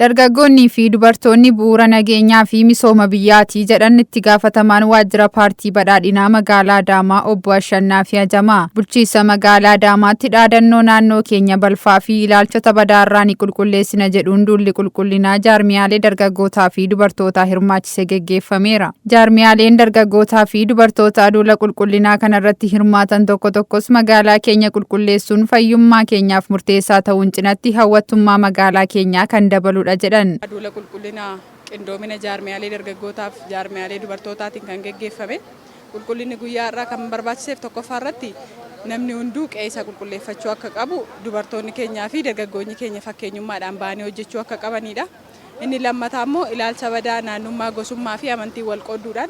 Dargaggoonnii fi dubartoonni bu'uura nageenyaa fi misooma biyyaati jedhan itti gaafatamaan waajjira paartii badhaadhinaa magaalaa Adaamaa obbo Ashannaa fi Hajamaa. Bulchiinsa magaalaa Adaamaatti dhaadannoo naannoo keenya balfaa fi ilaalchota badaarraa ni qulqulleessina jedhuun duulli qulqullinaa jaarmiyaalee dargaggootaa fi dubartootaa hirmaachisee geggeeffameera. Jaarmiyaaleen dargaggootaa fi dubartootaa duula qulqullinaa kanarratti hirmaatan tokko tokkos magaalaa keenya qulqulleessuun fayyummaa keenyaaf murteessaa ta'uun cinatti hawwattummaa magaalaa keenyaa kan dabaludha jedhan. Duula qulqullinaa qindoomina jaarmiyaalee dargaggootaaf jaarmiyaalee dubartootaatiin kan geggeeffame. Qulqullinni guyyaa irraa kan barbaachiseef tokkoffaa irratti namni hunduu qe'ee qulqulleeffachuu akka qabu, dubartoonni keenyaa fi dargaggoonni keenya fakkeenyummaadhaan ba'anii hojjechuu akka qabanidha. Inni lammataa immoo ilaalcha badaa naannummaa, gosummaa fi amantii wal qoodduudhaan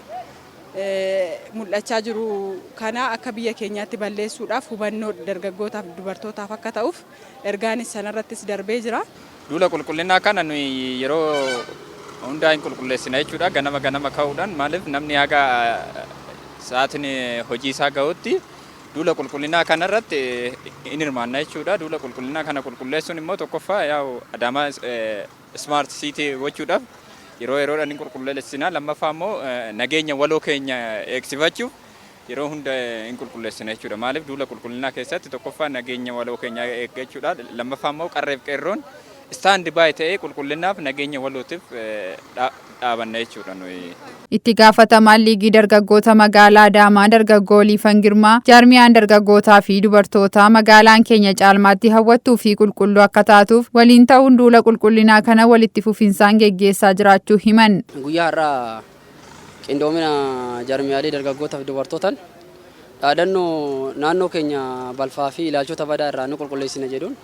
mul'achaa jiru kana akka biyya keenyaatti balleessuudhaaf hubannoo dargaggootaaf dubartootaaf akka ta'uuf ergaanis sanarrattis darbee jira. Duula qulqullinaa kana nuyi yeroo hundaa hin qulqulleessina jechuudha. Ganama ka'uudhaan maaliif namni haga sa'aatiin hojii isaa ga'utti duula qulqullinaa kanarratti hin hirmaanna jechuudha. Duula qulqullinaa kana qulqulleessuun immoo tokkoffaa yaa'u Adaamaa Smart City gochuudhaaf yeroo yeroodhaan hin qulqulleessina. Lammaffaa immoo nageenya waloo keenya eegsifachuuf yeroo hunda hin qulqulleessina jechuudha. Maaliif duula qulqullinaa keessatti tokkoffaa nageenya waloo keenya eeggachuudha. Lammaffaa immoo qarreef qeerroon istaandi baay'ee ta'ee qulqullinaaf nageenya walootiif dhaabanna jechuudha nuyi. Itti gaafatamaan liigii dargaggoota magaalaa Adaamaa dargaggoo Liifan Girmaa jaarmiyaan dargaggootaa fi dubartootaa magaalaan keenya caalmaatti hawwattuu fi qulqulluu akka taatuuf waliin ta'uun duula qulqullinaa kana walitti fufinsaan geggeessaa jiraachuu himan. Guyyaa har'aa qindoomina jaarmiyaalee dargaggootaa fi dubartootaan dhaadannoo naannoo keenya balfaa fi ilaalchota badaa irraa nu qulqulleessina jedhuun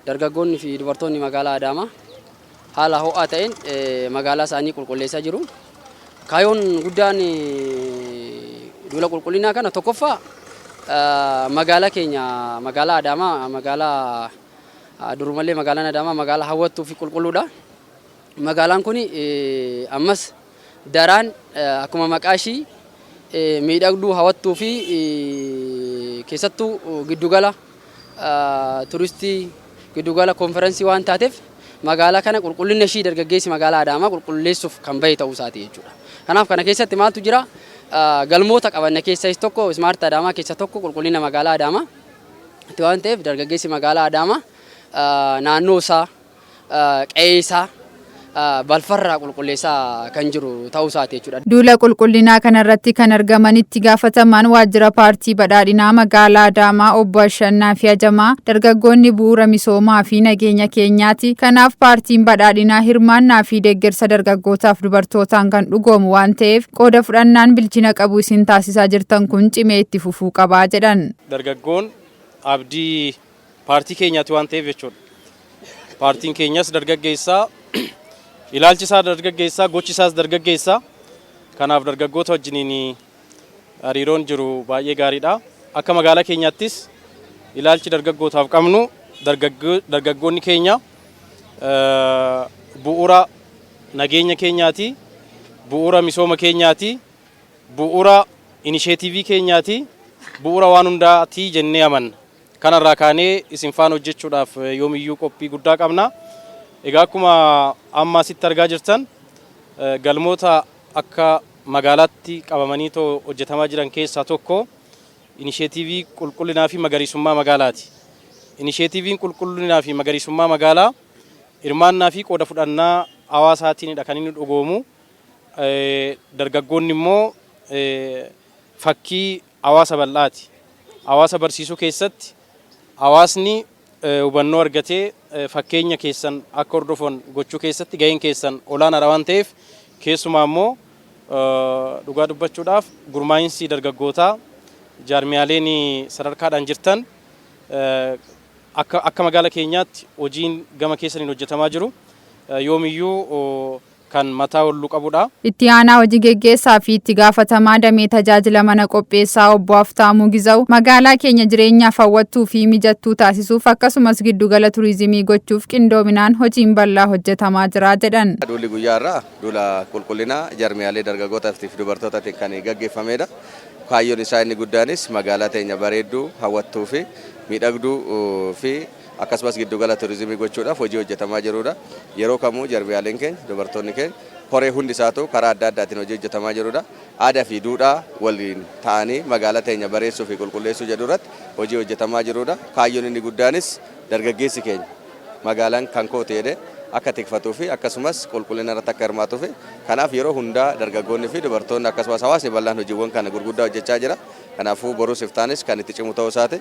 dargaggoonni fi dubartoonni magaalaa Adaamaa haala ho'aa ta'een magaalaa isaanii qulqulleessaa jiru. Kaayyoon guddaan duula qulqullinaa kana tokkoffaa magaalaa keenya magaalaa Adaamaa magaalaa durumallee magaalaan Adaamaa magaalaa hawwattuu fi qulqulluudha. Magaalaan kun ammas daraan akkuma maqaa ishii miidhagduu hawwattuu fi keessattuu giddugala turistii giddugala konferensii waan taateef magaalaa kana qulqullina ishii dargaggeessi magaalaa Adaamaa qulqulleessuuf kan bahe ta'uu isaati jechuudha. Kanaaf kana keessatti maaltu jira? Galmoota qabanne keessaa tokko Smart Adaamaa keessa tokko qulqullina magaalaa Adaamaa itti waan ta'eef dargaggeessi magaalaa Adaamaa naannoo isaa qe'ee isaa balfarraa qulqulleessaa kan jiru ta'uu isaati jechuudha. Duula qulqullinaa kanarratti kan argaman itti gaafatamaan waajjira paartii badhaadhinaa magaalaa Adaamaa obbo Ashannaa fi Hajamaa dargaggoonni bu'uura misoomaa fi nageenya keenyaati. Kanaaf paartiin badhaadhinaa hirmaannaa fi deeggarsa dargaggootaaf dubartootaan kan dhugoomu waan ta'eef qooda fudhannaan bilchina qabu isin taasisaa jirtan kun cimee itti fufuu qabaa jedhan. Dargaggoon abdii paartii keenyaati waan ta'eef jechuudha. Paartiin keenyas dargaggeessaa ilaalchi isaa dargaggeessaa, gochi isaas dargaggeessaa. Kanaaf dargaggoota wajjiniin hariiroon jiru baay'ee gaariidha. Akka magaalaa keenyaattis ilaalchi dargaggootaaf qabnu dargaggoonni keenya bu'uura nageenya keenyaati, bu'uura misooma keenyaati, bu'uura inisheetiivii keenyaati, bu'uura waan hundaati jennee amanna. Kanarraa kaanee isin faana hojjechuudhaaf yoomiyyuu qophii guddaa qabna. Egaa akkuma amma asitti argaa jirtan galmoota akka magaalaatti qabamanii hojjetamaa jiran keessaa tokko inisheetiivii qulqullinaa fi magariisummaa magaalaati. Inisheetiiviin qulqullinaa fi magariisummaa magaalaa hirmaannaa fi qooda fudhannaa hawaasaatiinidha kan inni dhugoomu. Dargaggoonni immoo fakkii hawaasa bal'aati. Hawaasa barsiisuu keessatti hawaasni hubannoo argatee fakkeenya keessan akka hordofan gochuu keessatti gaheen keessan olaanaadha waan ta'eef keessumaa immoo dhugaa dubbachuudhaaf gurmaa'insi dargaggootaa jaarmiyaaleen sadarkaadhaan jirtan akka magaalaa keenyaatti hojiin gama keessaniin hojjetamaa jiru yoomiyyuu kan mataa wal qabudha. Itti aanaa hojii geggeessaa fi itti gaafatamaa damee tajaajila mana qopheessaa obbo Haftaamuu Gizaw magaalaa keenya jireenyaaf hawwattuu fi mijattuu taasisuuf akkasumas giddugala turizimii gochuuf qindoominaan hojiin bal'aa hojjetamaa jira jedhan. Duulli guyyaa irraa duula qulqullinaa jaarmiyaalee dargaggootaa fi dubartootaatiin kan gaggeeffamedha. Kaayyoon isaa inni guddaanis magaalaa teenya bareedduu, hawwattuu fi miidhagduu fi akkasumas giddugala turizimii gochuudhaaf hojii hojjetamaa jirudha. Yeroo kamuu jarbiyaaleen keenya dubartoonni keenya koree hundi isaa ta'u karaa adda addaatiin hojii hojjetamaa jirudha. Aadaa fi duudhaa waliin ta'anii magaalaa teenya bareessuu fi qulqulleessuu jedhu irratti hojii hojjetamaa jirudha. Kaayyoon inni guddaanis dargaggeessi keenya magaalaan kan kooti jedhee akka tikfatuu fi akkasumas qulqullina irratti akka hirmaatuu fi kanaaf yeroo hundaa dargaggoonni fi dubartoonni akkasumas hawaasni bal'aan hojiiwwan kana gurguddaa hojjechaa jira. Kanaafuu boruus iftaanis kan itti cimu ta'uu isaati.